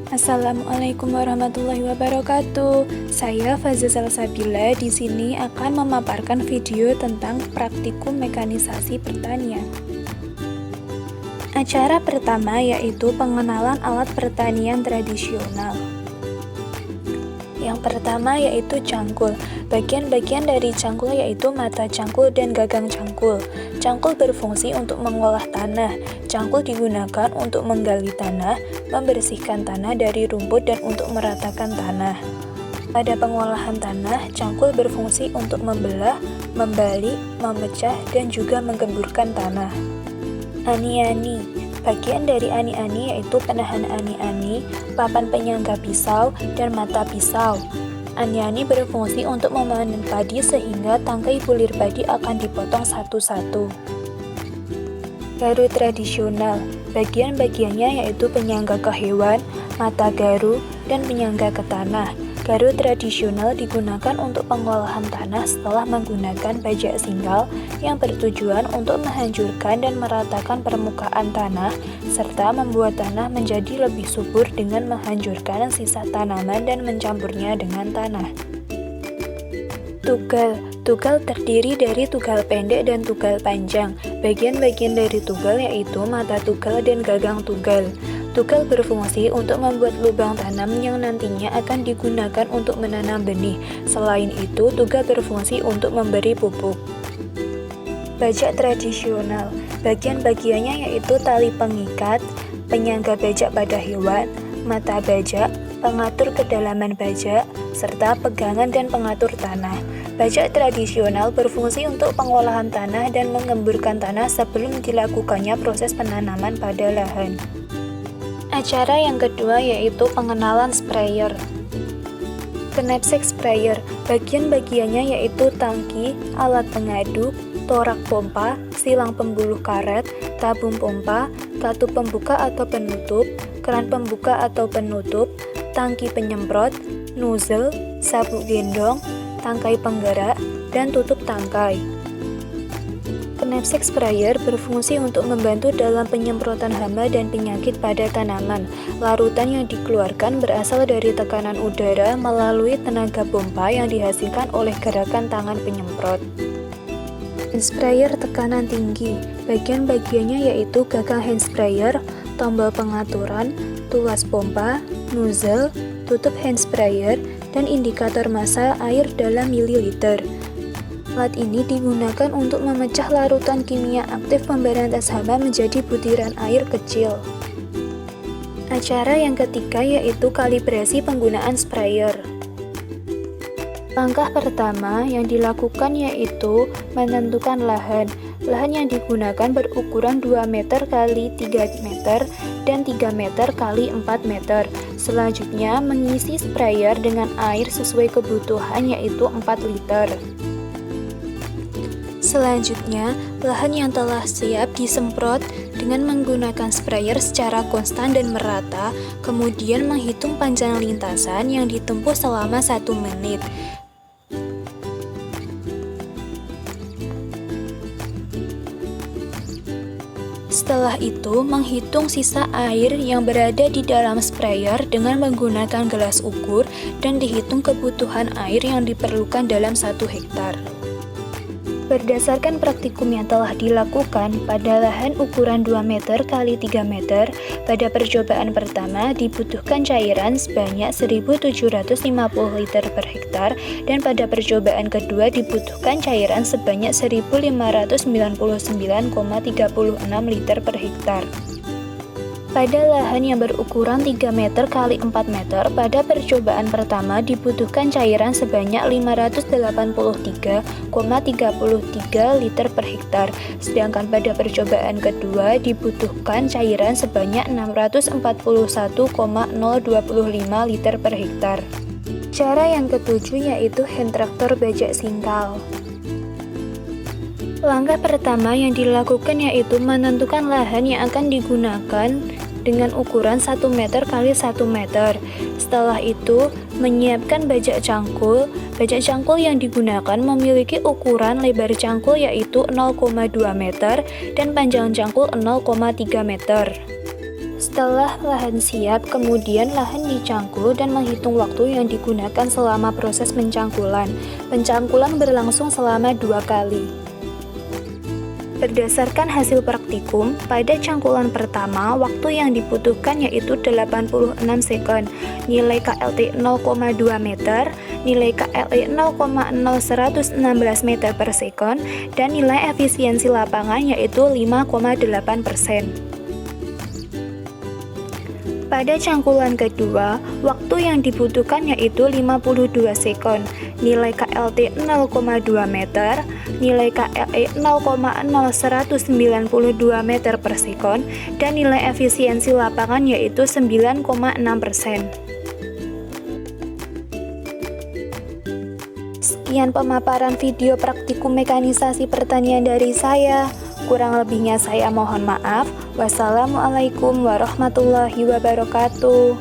Assalamualaikum warahmatullahi wabarakatuh. Saya Fazza Salsabila di sini akan memaparkan video tentang praktikum mekanisasi pertanian. Acara pertama yaitu pengenalan alat pertanian tradisional. Yang pertama yaitu cangkul. Bagian-bagian dari cangkul yaitu mata cangkul dan gagang cangkul. Cangkul berfungsi untuk mengolah tanah. Cangkul digunakan untuk menggali tanah, membersihkan tanah dari rumput dan untuk meratakan tanah. Pada pengolahan tanah, cangkul berfungsi untuk membelah, membalik, memecah, dan juga menggemburkan tanah. Ani-ani. Bagian dari ani-ani yaitu penahan ani-ani, papan penyangga pisau, dan mata pisau. Ani-ani berfungsi untuk memanen padi sehingga tangkai bulir padi akan dipotong satu-satu. Garu tradisional. Bagian-bagiannya yaitu penyangga ke hewan, mata garu, dan penyangga ke tanah. Garu tradisional digunakan untuk pengolahan tanah setelah menggunakan bajak singgal yang bertujuan untuk menghancurkan dan meratakan permukaan tanah, serta membuat tanah menjadi lebih subur dengan menghancurkan sisa tanaman dan mencampurnya dengan tanah. Tugal. Tugal terdiri dari tugal pendek dan tugal panjang. Bagian-bagian dari tugal yaitu mata tugal dan gagang tugal. Tugal berfungsi untuk membuat lubang tanam yang nantinya akan digunakan untuk menanam benih. Selain itu, tugal berfungsi untuk memberi pupuk. Bajak tradisional. Bagian-bagiannya yaitu tali pengikat, penyangga bajak pada hewan, mata bajak, pengatur kedalaman bajak, serta pegangan dan pengatur tanah. Bajak tradisional berfungsi untuk pengolahan tanah dan mengemburkan tanah sebelum dilakukannya proses penanaman pada lahan. Acara yang kedua yaitu pengenalan sprayer. Knapsack sprayer, bagian-bagiannya yaitu tangki, alat pengaduk, torak pompa, silang pembuluh karet, tabung pompa, katup pembuka atau penutup, keran pembuka atau penutup, tangki penyemprot, nozzle, sabuk gendong, tangkai penggerak, dan tutup tangkai. Knapsack sprayer berfungsi untuk membantu dalam penyemprotan hama dan penyakit pada tanaman. Larutan yang dikeluarkan berasal dari tekanan udara melalui tenaga pompa yang dihasilkan oleh gerakan tangan penyemprot. Hand sprayer tekanan tinggi. Bagian-bagiannya yaitu gagang hand sprayer, tombol pengaturan, tuas pompa, nozzle, tutup hand sprayer, dan indikator massa air dalam mililiter. Alat ini digunakan untuk memecah larutan kimia aktif pemberantas hama menjadi butiran air kecil. Acara yang ketiga yaitu kalibrasi penggunaan sprayer. Langkah pertama yang dilakukan yaitu menentukan lahan. Lahan yang digunakan berukuran 2 meter x 3 meter dan 3 meter x 4 meter. Selanjutnya mengisi sprayer dengan air sesuai kebutuhan yaitu 4 liter. Selanjutnya, lahan yang telah siap disemprot dengan menggunakan sprayer secara konstan dan merata, kemudian menghitung panjang lintasan yang ditempuh selama 1 menit. Setelah itu, menghitung sisa air yang berada di dalam sprayer dengan menggunakan gelas ukur dan dihitung kebutuhan air yang diperlukan dalam 1 hektar. Berdasarkan praktikum yang telah dilakukan pada lahan ukuran 2 meter x 3 meter, pada percobaan pertama dibutuhkan cairan sebanyak 1.750 liter per hektar dan pada percobaan kedua dibutuhkan cairan sebanyak 1.599,36 liter per hektar. Pada lahan yang berukuran 3 meter x 4 meter, pada percobaan pertama dibutuhkan cairan sebanyak 583,33 liter per hektar, sedangkan pada percobaan kedua dibutuhkan cairan sebanyak 641,025 liter per hektar. Cara yang ketujuh yaitu hand traktor bajak singkal. Langkah pertama yang dilakukan yaitu menentukan lahan yang akan digunakan dengan ukuran 1 meter x 1 meter. Setelah itu, menyiapkan bajak cangkul. Bajak cangkul yang digunakan memiliki ukuran lebar cangkul yaitu 0,2 meter dan panjang cangkul 0,3 meter. Setelah lahan siap, kemudian lahan dicangkul dan menghitung waktu yang digunakan selama proses pencangkulan. Pencangkulan berlangsung selama 2 kali. Berdasarkan hasil praktikum, pada cangkulan pertama, waktu yang dibutuhkan yaitu 86 sekon, nilai KLT 0,2 meter, nilai KLE 0,0116 meter per sekon, dan nilai efisiensi lapangan yaitu 5,8%. Pada cangkulan kedua, waktu yang dibutuhkan yaitu 52 sekon, nilai KLT 0,2 meter, nilai KLE 0,0192 meter per sekon, dan nilai efisiensi lapangan yaitu 9,6%. Sekian pemaparan video praktikum mekanisasi pertanian dari saya. Kurang lebihnya saya mohon maaf. Wassalamualaikum warahmatullahi wabarakatuh.